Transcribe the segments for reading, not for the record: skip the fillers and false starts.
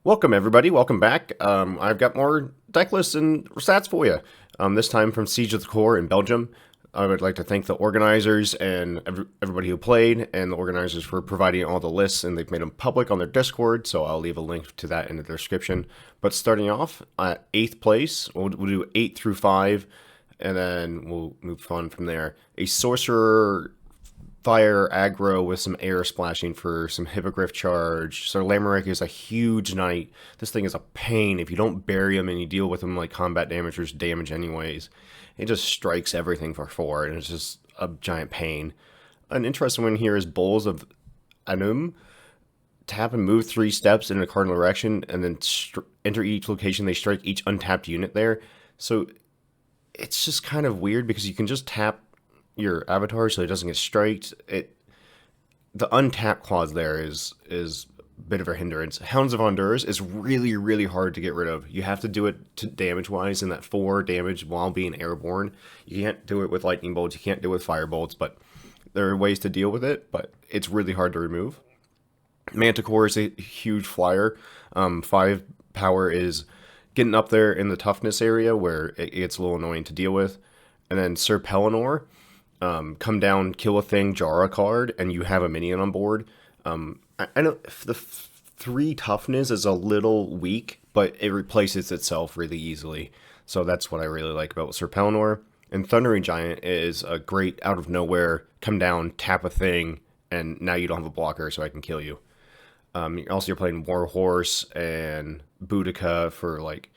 Welcome everybody, welcome back. I've got more deck lists and stats for you. This time from Siege of the Core in Belgium. I would like to thank the organizers and everybody who played, and the organizers for providing all the lists, and they've made them public on their Discord, so I'll leave a link to that in the description. But starting off at 8th place, we'll do 8 through 5, and then we'll move on from there. A Sorcerer fire aggro with some air splashing for some hippogriff charge. So Lamorak is a huge knight. This thing is a pain. If you don't bury him and you deal with him like combat damage, there's damage anyways. It just strikes everything for 4, and it's just a giant pain. An interesting one here is Bowls of Anum. Tap and move 3 steps in a cardinal direction, and then enter each location. They strike each untapped unit there. So it's just kind of weird because you can just tap your avatar so it doesn't get striked. The untap clause there is a bit of a hindrance. Hounds of Honduras is really hard to get rid of. You have to do it to damage wise in that 4 damage while being airborne. You can't do it with lightning bolts, you can't do it with fire bolts, but there are ways to deal with it, but it's really hard to remove. Manticore is a huge flyer. 5 power is getting up there in the toughness area where it gets a little annoying to deal with. And then Sir Pellinor, come down, kill a thing, jar a card, and you have a minion on board. I know the 3 toughness is a little weak, but it replaces itself really easily. So that's what I really like about Sir Pellinor. And Thundering Giant is a great out of nowhere, come down, tap a thing, and now you don't have a blocker, so I can kill you. Also, you're playing Warhorse and Boudica for like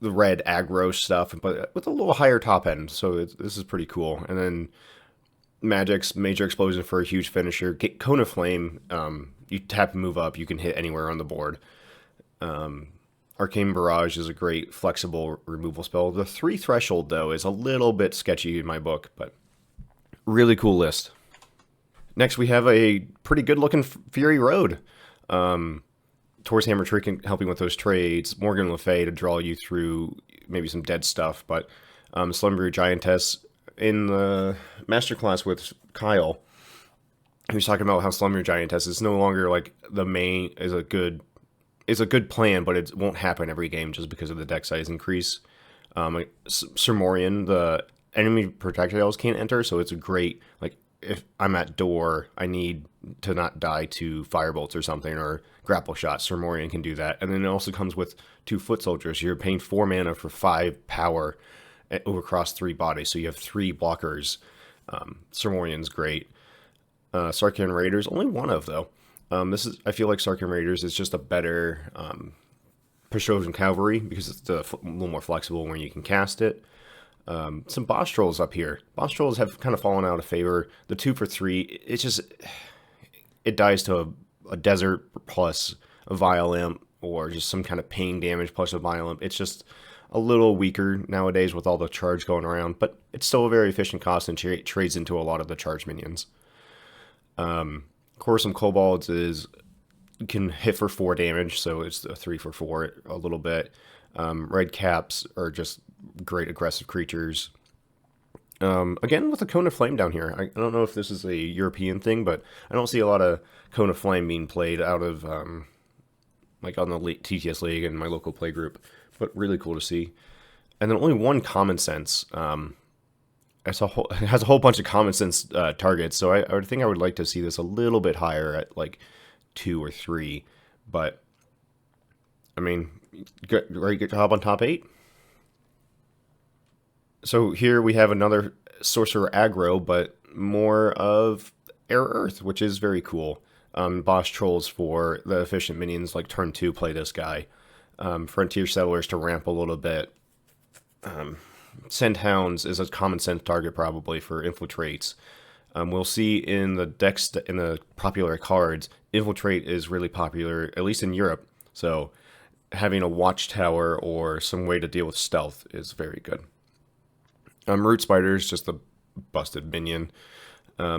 the red aggro stuff, but with a little higher top end, so this is pretty cool. And then Magic's Major Explosion for a huge finisher. Cone of Flame, you tap and move up, you can hit anywhere on the board. Arcane Barrage is a great flexible removal spell. The 3 threshold, though, is a little bit sketchy in my book, but really cool list. Next, we have a pretty good-looking Fury Road. Tor's Hammer Trick helping with those trades. Morgan Le Fay to draw you through maybe some dead stuff, but Slumber Giantess in the masterclass with Kyle, he was talking about how Slumber Giantess is no longer like the main is a good plan, but it won't happen every game just because of the deck size increase. Sir Morian, the enemy projectiles can't enter, so it's a great, like, if I'm at door, I need to not die to firebolts or something, or grapple shots. Sir Morian can do that. And then it also comes with 2 foot soldiers. You're paying 4 mana for 5 power across 3 bodies, so you have 3 blockers. Sir Morian's great. Sarkhan Raiders, only 1 of, though. I feel like Sarkhan Raiders is just a better Precision Cavalry because it's a little more flexible when you can cast it. Some boss trolls up here. Boss trolls have kind of fallen out of favor. The 2 for 3, it dies to a desert plus a Violent, or just some kind of pain damage plus a Violent. It's just a little weaker nowadays with all the charge going around, but it's still a very efficient cost and trades into a lot of the charge minions. Quarrelsome Kobolds can hit for 4 damage, so it's a 3 for 4 a little bit. Red Caps are just great aggressive creatures. Again, with a Cone of Flame down here. I don't know if this is a European thing, but I don't see a lot of Cone of Flame being played out of, like on the TTS League and my local play group. But really cool to see. And then only 1 Common Sense. It has a whole bunch of Common Sense targets, so I would think I would like to see this a little bit higher at like 2 or 3. But, I mean, great job on top 8. So here we have another Sorcerer aggro, but more of Air Earth, which is very cool. Boss Trolls for the efficient minions, like turn 2, play this guy. Frontier Settlers to ramp a little bit. Send Hounds is a Common Sense target probably for infiltrates. We'll see in the decks, in the popular cards, infiltrate is really popular, at least in Europe. So having a watchtower or some way to deal with stealth is very good. Root Spider is just a busted minion.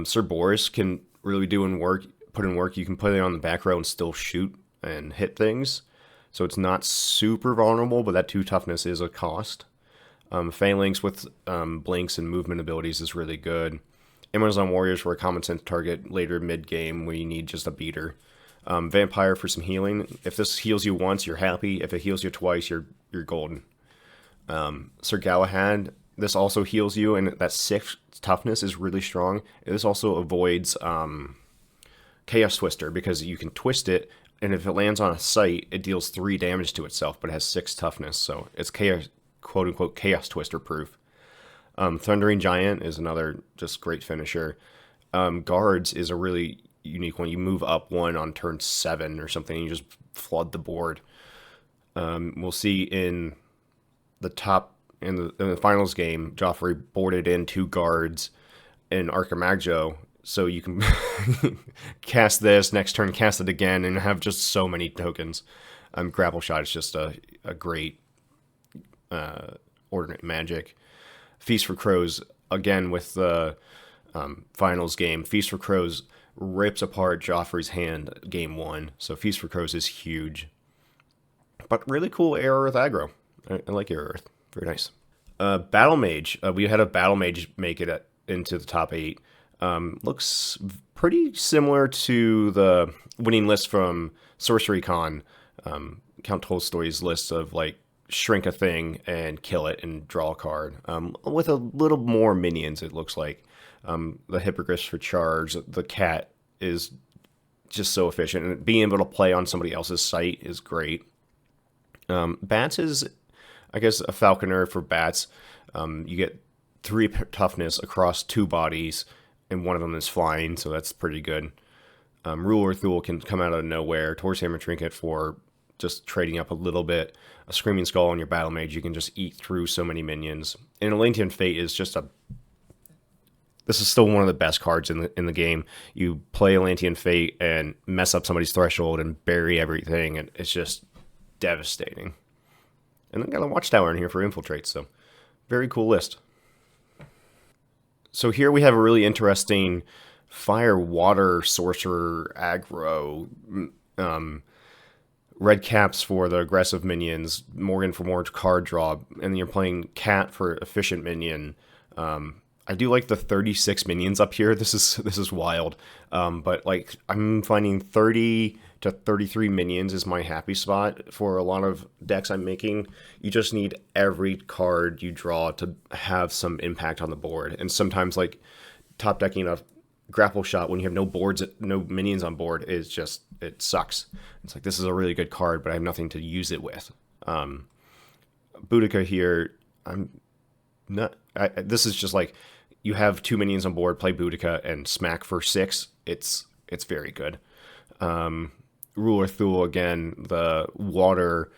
Sir Boris can really put in work. You can put it on the back row and still shoot and hit things. So it's not super vulnerable, but that 2 toughness is a cost. Phalanx with blinks and movement abilities is really good. Amazon Warriors for a Common Sense target later mid-game where you need just a beater. Vampire for some healing. If this heals you once, you're happy. If it heals you twice, you're golden. Sir Galahad, this also heals you, and that 6 toughness is really strong. This also avoids Chaos Twister, because you can twist it, and if it lands on a site, it deals 3 damage to itself, but it has 6 toughness, so it's chaos, quote unquote, Chaos Twister proof. Thundering Giant is another just great finisher. Guards is a really unique one. You move up 1 on turn 7 or something, and you just flood the board. We'll see in the finals game, Joffrey boarded in 2 guards in Archimagjo, so you can cast this, next turn cast it again, and have just so many tokens. Grapple Shot is just a great ordinate magic. Feast for Crows, again with the finals game, Feast for Crows rips apart Joffrey's hand game 1, so Feast for Crows is huge. But really cool Air Earth aggro. I like Air Earth. Very nice. Battle Mage. We had a Battle Mage make it into the top 8. Looks pretty similar to the winning list from Sorcery Con, Count Tolstoy's list of like shrink a thing and kill it and draw a card, with a little more minions, it looks like. The Hippogriffs for charge. The cat is just so efficient, and being able to play on somebody else's site is great. Bats is, I guess, a falconer for bats. You get 3 toughness across 2 bodies, and one of them is flying, so that's pretty good. Ruler Thule can come out of nowhere. Tor's Hammer Trinket for just trading up a little bit. A Screaming Skull on your Battle Mage, you can just eat through so many minions. And Atlantean Fate is just this is still one of the best cards in the game. You play Atlantean Fate and mess up somebody's threshold and bury everything, and it's just devastating. And then got a Watchtower in here for Infiltrate, so very cool list. So here we have a really interesting Fire Water Sorcerer aggro. Red caps for the aggressive minions, Morgan for more card draw, and you're playing Cat for efficient minion. I do like the 36 minions up here. This is wild. But like I'm finding 30 to 33 minions is my happy spot for a lot of decks I'm making. You just need every card you draw to have some impact on the board. And sometimes like top decking a Grapple Shot when you have no minions on board is just, it sucks. It's like, this is a really good card, but I have nothing to use it with. Boudica here, this is just like, you have 2 minions on board, play Boudica and smack for 6. It's very good. Ruler Thule, again, the water,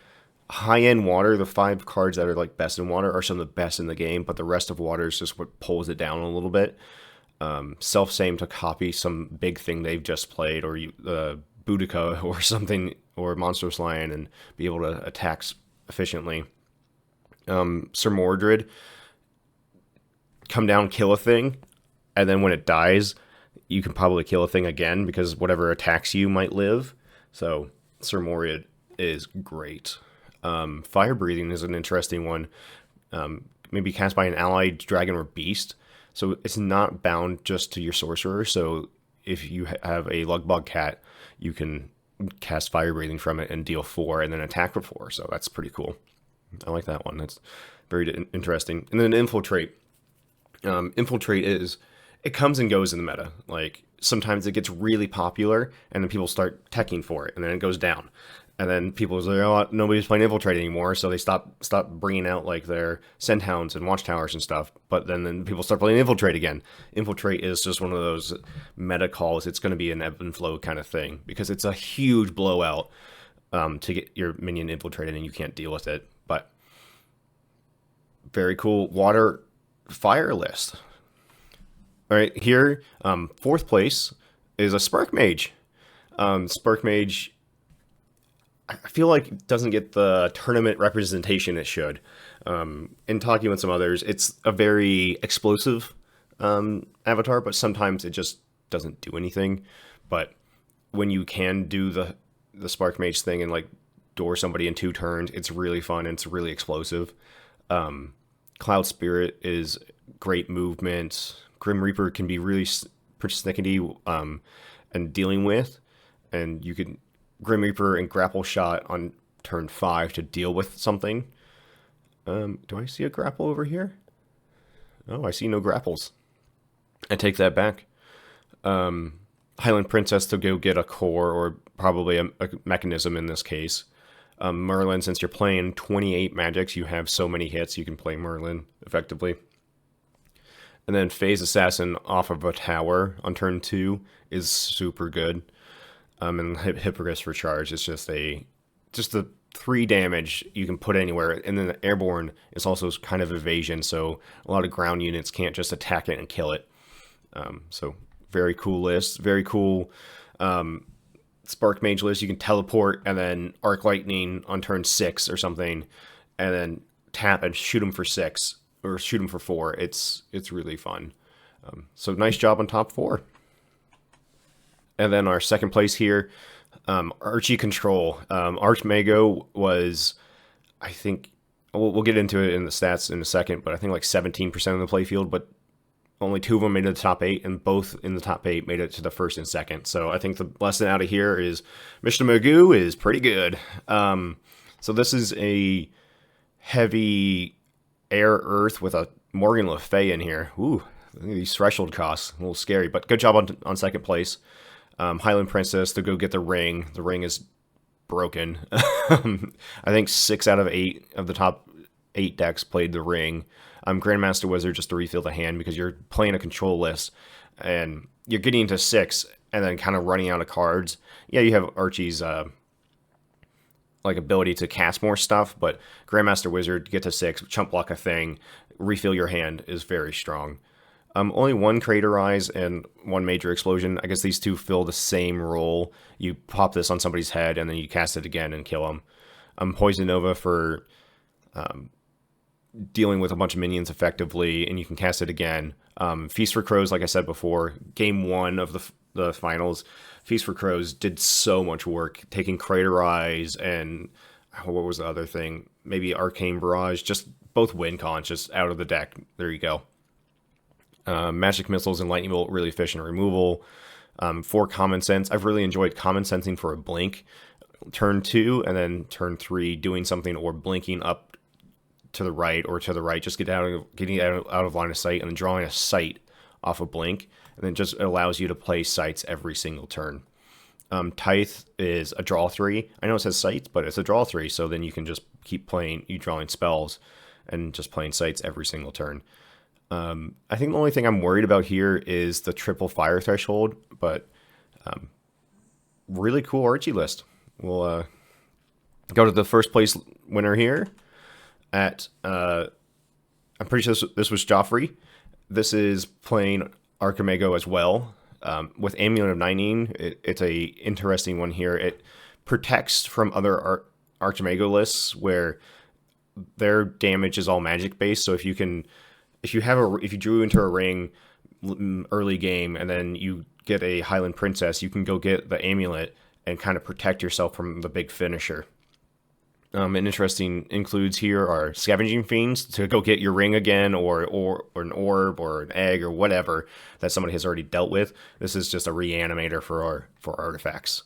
high-end water, the 5 cards that are like best in water are some of the best in the game, but the rest of water is just what pulls it down a little bit. Self-same to copy some big thing they've just played, or Boudica or something, or Monstrous Lion, and be able to attack efficiently. Sir Mordred, come down, kill a thing, and then when it dies, you can probably kill a thing again because whatever attacks you might live. So Sir Mordred is great. Fire Breathing is an interesting one. Maybe cast by an allied dragon or beast. So it's not bound just to your sorcerer. So if you have a Lugbug Cat, you can cast Fire Breathing from it and deal 4 and then attack for 4. So that's pretty cool. I like that one. That's very interesting. And then Infiltrate. Infiltrate it comes and goes in the meta. Like sometimes it gets really popular and then people start teching for it and then it goes down. And then people say, oh, nobody's playing Infiltrate anymore, so they stop bringing out like their Sendhounds and Watchtowers and stuff. But then people start playing Infiltrate again. Infiltrate is just one of those meta calls. It's going to be an ebb and flow kind of thing because it's a huge blowout to get your minion infiltrated and you can't deal with it. But very cool water fire list. All right, here 4th place is a Spark Mage. Spark Mage, I feel like it doesn't get the tournament representation it should. In talking with some others, it's a very explosive avatar, but sometimes it just doesn't do anything. But when you can do the Spark Mage thing and like door somebody in 2 turns, it's really fun and it's really explosive. Cloud Spirit is great movement. Grim Reaper can be really persnickety and dealing with. and you can Grim Reaper and Grapple Shot on turn 5 to deal with something. Do I see a grapple over here? Oh, I see no grapples. I take that back. Highland Princess to go get a core, or probably a mechanism in this case. Merlin, since you're playing 28 magics, you have so many hits, you can play Merlin effectively. And then Phase Assassin off of a tower on turn 2 is super good. And Hippogriff's for charge is just the 3 damage you can put anywhere. And then the Airborne is also kind of evasion, so a lot of ground units can't just attack it and kill it. So very cool list, very cool Spark Mage list. You can teleport and then Arc Lightning on turn 6 or something, and then tap and shoot them for 6 or shoot them for 4. It's really fun. So nice job on top 4. And then our second place here, Archie Control. Archmago was, I think, we'll get into it in the stats in a second, but I think like 17% of the playfield, but only 2 of them made it to the top 8, and both in the top 8 made it to the first and second. So I think the lesson out of here is Mr. Magoo is pretty good. So this is a heavy air earth with a Morgan Le Fay in here. Ooh, these threshold costs, a little scary, but good job on second place. Highland Princess to go get the ring. The ring is broken. I think 6 out of 8 of the top 8 decks played the ring. Grandmaster Wizard just to refill the hand, because you're playing a control list and you're getting into 6 and then kind of running out of cards. Yeah, you have Archie's like ability to cast more stuff, but Grandmaster Wizard, get to 6, chump block a thing, refill your hand is very strong. Only 1 Craterize and 1 Major Explosion. I guess these 2 fill the same role. You pop this on somebody's head and then you cast it again and kill them. Poison Nova for dealing with a bunch of minions effectively, and you can cast it again. Feast for Crows, like I said before, game 1 of the finals, Feast for Crows did so much work, taking Craterize and what was the other thing? Maybe Arcane Barrage, just both win cons, just out of the deck. There you go. Magic Missiles and Lightning Bolt, really efficient removal. For Common Sense, I've really enjoyed Common Sensing for a blink. Turn 2 and then turn 3 doing something, or blinking up to the right or to the right, just getting out of line of sight and then drawing a sight off a blink, and then just allows you to play sights every single turn. Tithe is a draw 3. I know it says sights, but it's a draw 3, so then you can just keep drawing spells and just playing sights every single turn. I think the only thing I'm worried about here is the triple fire threshold, but really cool Archie list. We'll go to the first place winner here at, I'm pretty sure this was Joffrey. This is playing Archimago as well. With Amulet of Nining, it's a interesting one here. It protects from other Archimago lists where their damage is all magic based. So if you drew into a ring early game and then you get a Highland Princess, you can go get the amulet and kind of protect yourself from the big finisher. And interesting includes here are Scavenging Fiends to go get your ring again, or an orb or an egg or whatever that somebody has already dealt with. This is just a reanimator for artifacts.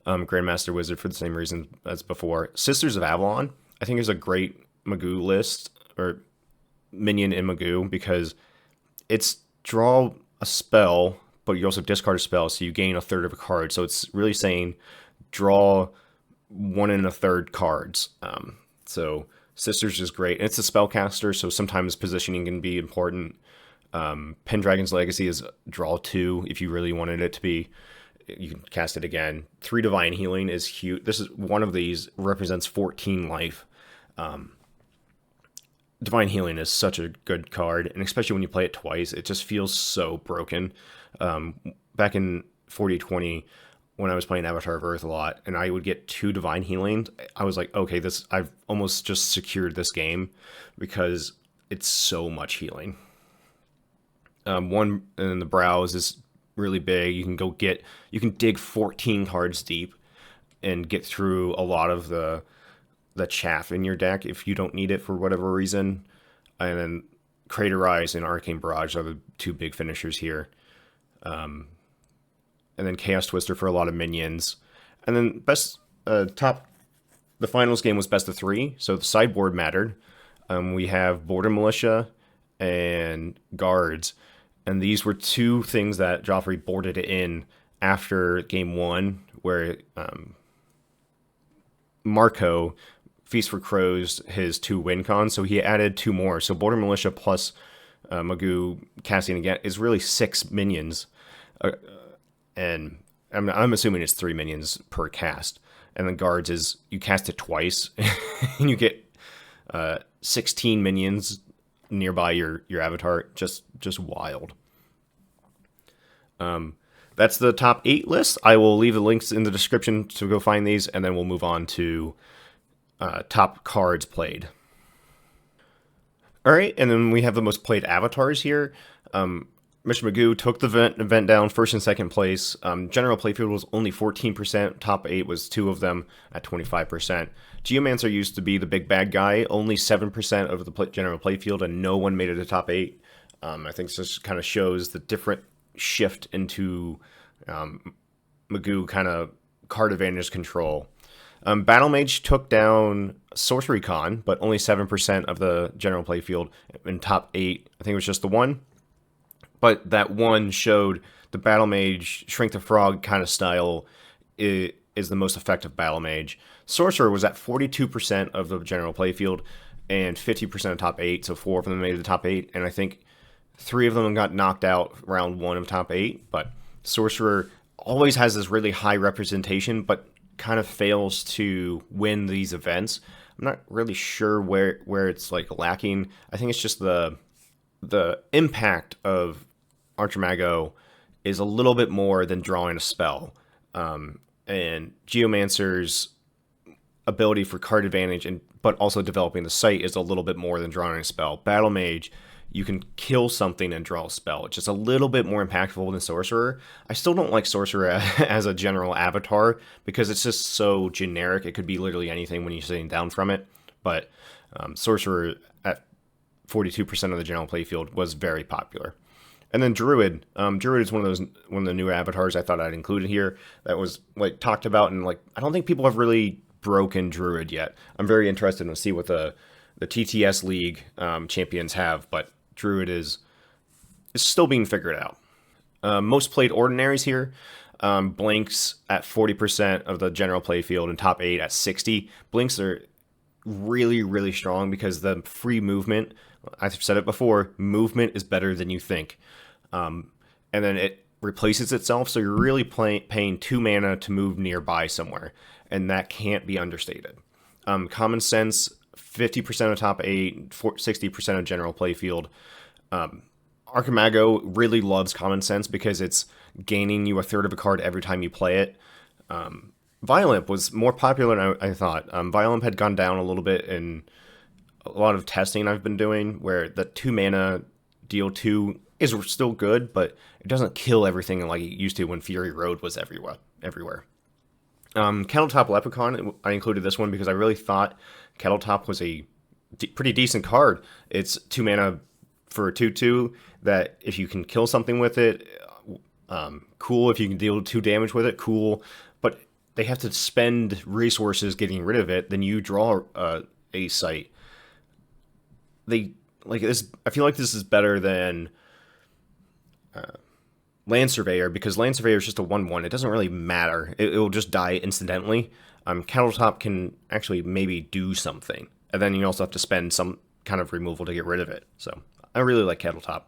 Grandmaster Wizard for the same reason as before. Sisters of Avalon, I think, is a great Magoo list, or minion in Magoo, because it's draw a spell, but you also discard a spell, so you gain a third of a card. So it's really saying draw 1 1/3 cards. So Sisters is great. And it's a spellcaster, so sometimes positioning can be important. Pendragon's Legacy is draw 2 if you really wanted it to be. You can cast it again. 3 Divine Healing is huge. This is one of these, represents 14 life. Divine Healing is such a good card, and especially when you play it twice, it just feels so broken. Back in 4020, when I was playing Avatar of Earth a lot, and I would get 2 Divine Healing, I was like, okay, I've almost just secured this game, because it's so much healing. 1 in the Brows is really big. You can dig 14 cards deep and get through a lot of the chaff in your deck if you don't need it for whatever reason. And then Craterize and Arcane Barrage are the 2 big finishers here. and then Chaos Twister for a lot of minions. And then the finals game was best of 3, so the sideboard mattered. We have Border Militia and Guards, and these were two things that Joffrey boarded in after game 1, where Marco Feast for Crows his 2 win cons, so he added 2 more. So Border Militia plus Magoo casting again is really 6 minions, and I'm assuming it's 3 minions per cast. And then Guards is you cast it twice, and you get 16 minions nearby your avatar. Just wild. That's the top 8 list. I will leave the links in the description to go find these, and then we'll move on to top cards played. All right, and then we have the most played avatars here. Mr. Magoo took the event down first and second place. General playfield was only 14%. Top 8 was 2 of them at 25%. Geomancer used to be the big bad guy. Only 7% of the general playfield, and no one made it to top 8. I think this kind of shows the different shift into Magoo kind of card advantage control. Battle Mage took down Sorcery Con, but only 7% of the general playfield. In top 8, I think it was just the one. But that one showed the Battle Mage Shrink the Frog kind of style is the most effective Battle Mage. Sorcerer was at 42% of the general playfield and 50% of top 8, so 4 of them made the top 8, and I think 3 of them got knocked out round 1 of top 8, but Sorcerer always has this really high representation, but kind of fails to win these events. I'm not really sure where it's like lacking. I think it's just the impact of Archimago is a little bit more than drawing a spell. And Geomancer's ability for card advantage but also developing the sight is a little bit more than drawing a spell. Battle Mage, you can kill something and draw a spell. It's just a little bit more impactful than Sorcerer. I still don't like Sorcerer as a general avatar because it's just so generic. It could be literally anything when you're sitting down from it. But Sorcerer at 42% of the general playfield was very popular. And then Druid. Druid is one of the newer avatars I thought I'd included here that was like talked about, and like I don't think people have really broken Druid yet. I'm very interested to see what the TTS League champions have, but Druid is still being figured out. Most played Ordinaries here. Blinks at 40% of the general playfield and top 8 at 60. Blinks are really, really strong because the free movement, I've said it before, movement is better than you think. And then it replaces itself, so you're really paying 2 mana to move nearby somewhere, and that can't be understated. Common Sense, 50% of top 8, 60% of general playfield. Archimago really loves Common Sense because it's gaining you a third of a card every time you play it. Violent was more popular than I thought. Violent had gone down a little bit in a lot of testing I've been doing, where the 2 mana deal 2 is still good, but it doesn't kill everything like it used to when Fury Road was everywhere. Kettletop Leprechaun, I included this one because I really thought Kettletop was a pretty decent card. It's 2 mana for a 2/2 that if you can kill something with it, cool. If you can deal 2 damage with it, cool. But they have to spend resources getting rid of it. Then you draw a sight. They like this. I feel like this is better than Land Surveyor, because Land Surveyor is just a 1/1. It doesn't really matter. It will just die incidentally. Kettletop can actually maybe do something, and then you also have to spend some kind of removal to get rid of it. So I really like Kettletop.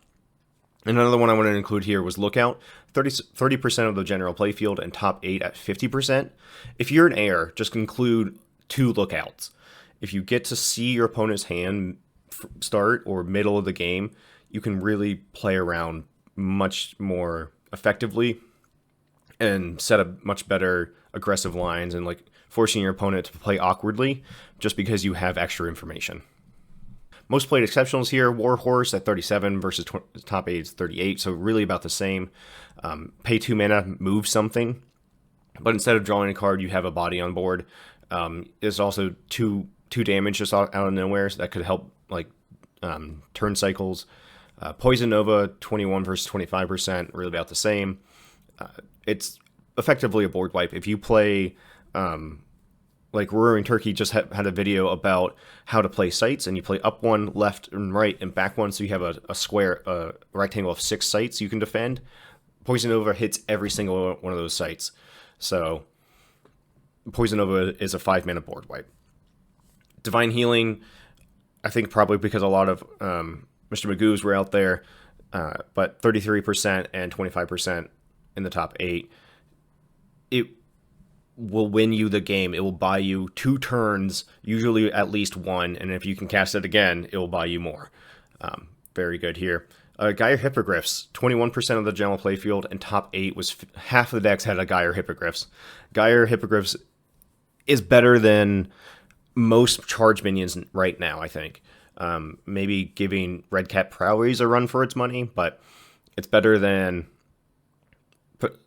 Another one I wanted to include here was Lookout. 30% of the general playfield and top 8 at 50%. If you're an heir, just include 2 Lookouts. If you get to see your opponent's hand start or middle of the game, you can really play around much more effectively and set up much better aggressive lines and like forcing your opponent to play awkwardly just because you have extra information. Most played exceptionals here, Warhorse at 37 versus top 8 is 38, so really about the same. Pay 2 mana, move something, but instead of drawing a card, you have a body on board. There's also two damage just out of nowhere, so that could help like turn cycles. Poison Nova, 21 versus 25%, really about the same. It's effectively a board wipe. If you play, like Roaring Turkey just had a video about how to play sites, and you play up one, left and right, and back one, so you have a square, a rectangle of 6 sites you can defend. Poison Nova hits every single one of those sites. So Poison Nova is a 5-mana board wipe. Divine Healing, I think probably because a lot of Mr. Magoo's were out there, but 33% and 25% in the top 8. It will win you the game. It will buy you 2 turns, usually at least 1, and if you can cast it again, it will buy you more. Very good here. Gyre Hippogriffs, 21% of the general playfield, and top 8 was half of the decks had a Gyre Hippogriffs. Gyre Hippogriffs is better than most charge minions right now, I think. Maybe giving Red Cat Prowries a run for its money, but it's better than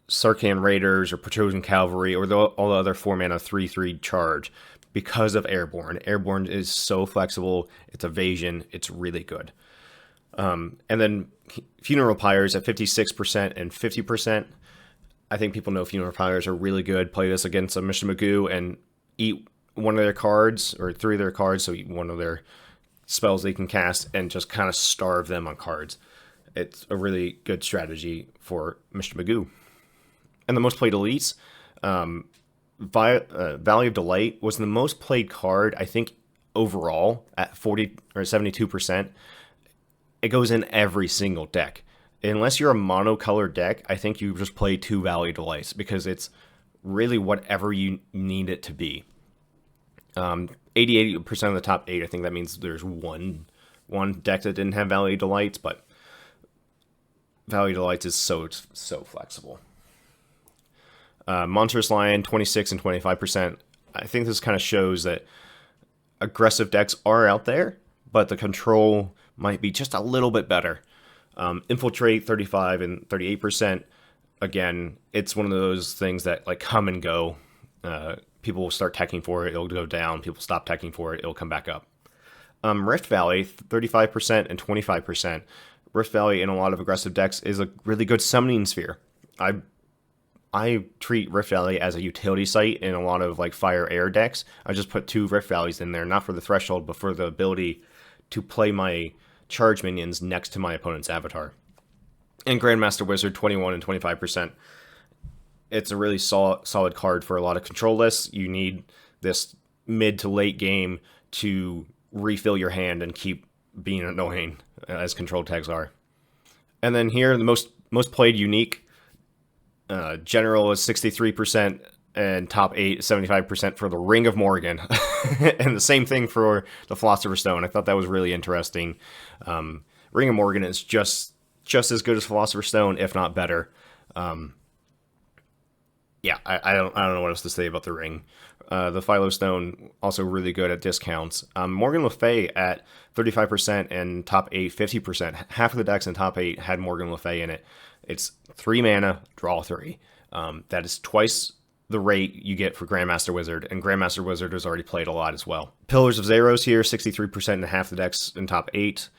Sarkhan Raiders or Petrosian Cavalry or all the other 4-mana 3/3 charge because of Airborne. Airborne is so flexible, it's evasion, it's really good. And then Funeral Pyres at 56% and 50%. I think people know Funeral Pyres are really good. Play this against a Mr. Magoo and eat one of their cards, or 3 of their cards, so eat one of their spells they can cast, and just kind of starve them on cards. It's a really good strategy for Mr. Magoo. And the most played elites, Valley of Delight was the most played card, I think, overall at 40 or 72%. It goes in every single deck. Unless you're a monocolored deck, I think you just play 2 Valley of Delights because it's really whatever you need it to be. 88% of the top 8, I think that means there's one deck that didn't have Valley of Delights, but Valley of Delights is so flexible. Monstrous Lion, 26 and 25%. I think this kind of shows that aggressive decks are out there, but the control might be just a little bit better. Infiltrate, 35 and 38%. Again, it's one of those things that like come and go. People will start teching for it, it'll go down. People stop teching for it, it'll come back up. Rift Valley, 35% and 25%. Rift Valley in a lot of aggressive decks is a really good summoning sphere. I treat Rift Valley as a utility site in a lot of like fire air decks. I just put 2 Rift Valleys in there, not for the threshold, but for the ability to play my charge minions next to my opponent's avatar. And Grandmaster Wizard, 21 and 25%. It's a really solid card for a lot of control lists. You need this mid to late game to refill your hand and keep being annoying, as control tags are. And then here, the most played unique. General is 63% and top 8 75% for the Ring of Morgan. And the same thing for the Philosopher's Stone. I thought that was really interesting. Ring of Morgan is just as good as Philosopher's Stone, if not better. Yeah, I don't know what else to say about the Ring. The Philo Stone also really good at discounts. Morgan Le Fay at 35% and top 8 50%. Half of the decks in top 8 had Morgan Le Fay in it. It's 3 mana, draw 3. That is twice the rate you get for Grandmaster Wizard, and Grandmaster Wizard has already played a lot as well. Pillars of Xeros here, 63% and half the decks in top 8.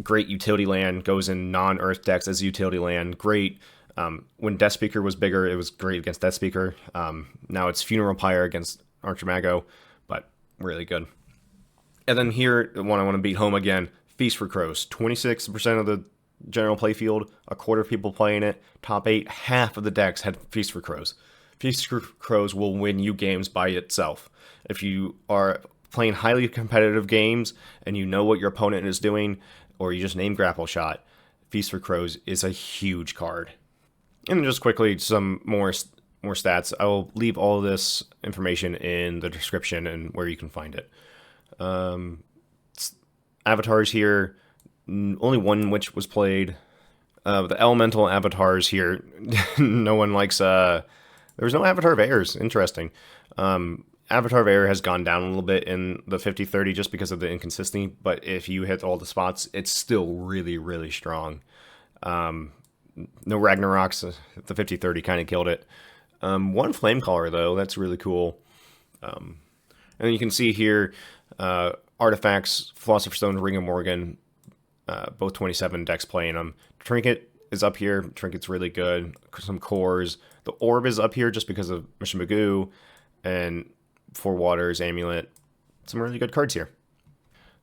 Great utility land, goes in non-Earth decks as utility land. Great. When Death Speaker was bigger, it was great against Death Speaker. Now it's Funeral Pyre against Archimago, but really good. And then here, the one I want to beat home again, Feast for Crows. 26% of the general playfield, a quarter of people playing it. Top 8, half of the decks had Feast for Crows. Feast for Crows will win you games by itself. If you are playing highly competitive games and you know what your opponent is doing, or you just name Grapple Shot, Feast for Crows is a huge card. And just quickly, some more stats. I will leave all this information in the description and where you can find it. Avatars here, only one witch was played. The elemental avatars here, no one likes. There was no Avatar of Airs. Interesting. Avatar of Air has gone down a little bit in the 50-30 just because of the inconsistency, but if you hit all the spots, it's still really, really strong. No Ragnaroks, the 50-30 kind of killed it. One Flamecaller, though, that's really cool. And you can see here, artifacts, Philosopher's Stone, Ring of Morgan, both 27 decks playing them. Trinket is up here. Trinket's really good. Some cores. The Orb is up here just because of Mission Magoo. And Four Waters, Amulet. Some really good cards here.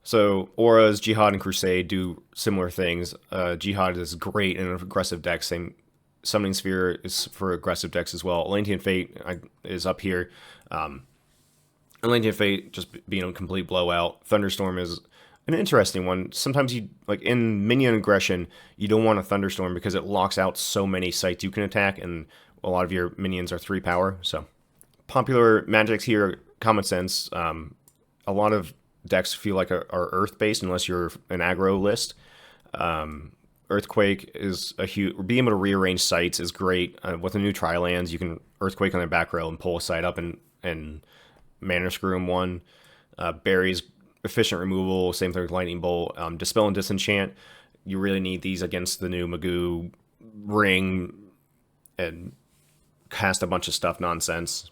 So Auras, Jihad, and Crusade do similar things. Jihad is great in an aggressive deck. Same Summoning Sphere is for aggressive decks as well. Atlantean Fate is up here. Atlantean Fate just being a complete blowout. Thunderstorm is an interesting one. Sometimes you, like in minion aggression, you don't want a Thunderstorm because it locks out so many sites you can attack, and a lot of your minions are 3 power. So popular magics here, Common Sense. A lot of decks feel like are Earth-based unless you're an aggro list. Earthquake is a huge... Being able to rearrange sites is great. With the new Tri-lands, you can Earthquake on the back row and pull a site up and Mana Screw him one. Berries, efficient removal. Same thing with Lightning Bolt. Dispel and Disenchant. You really need these against the new Magoo Ring and cast a bunch of stuff nonsense.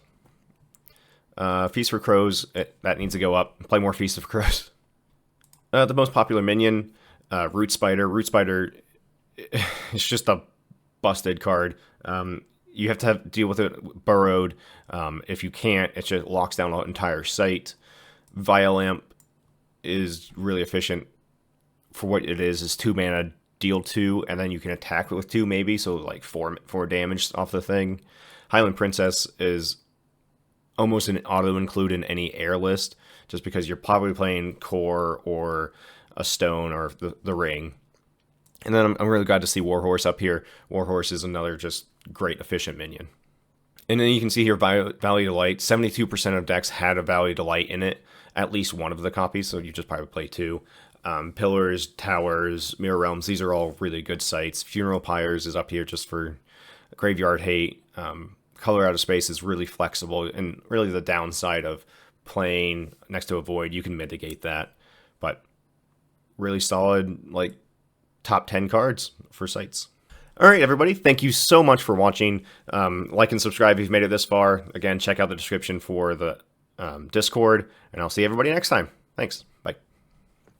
Feast for Crows, that needs to go up. Play more Feast of Crows. The most popular minion, Root Spider. Root Spider is just a busted card. You have to deal with it burrowed. If you can't, it just locks down an entire site. Violamp is really efficient for what it is 2 mana, deal 2, and then you can attack with 2 maybe, so like 4 damage off the thing. Highland Princess is almost an auto-include in any air list, just because you're probably playing Core or a Stone or the Ring. And then I'm really glad to see Warhorse up here. Warhorse is another just great efficient minion. And then you can see here Valley Delight. 72% of decks had a Valley Delight in it, at least one of the copies, so you just probably play 2. Pillars, Towers, Mirror Realms, these are all really good sites. Funeral Pyres is up here just for Graveyard Hate. Color Out of Space is really flexible, and really the downside of playing next to a Void, you can mitigate that. But really solid, like, top 10 cards for sites. All right, everybody, thank you so much for watching. Like and subscribe if you've made it this far. Again, check out the description for the Discord, and I'll see everybody next time. Thanks.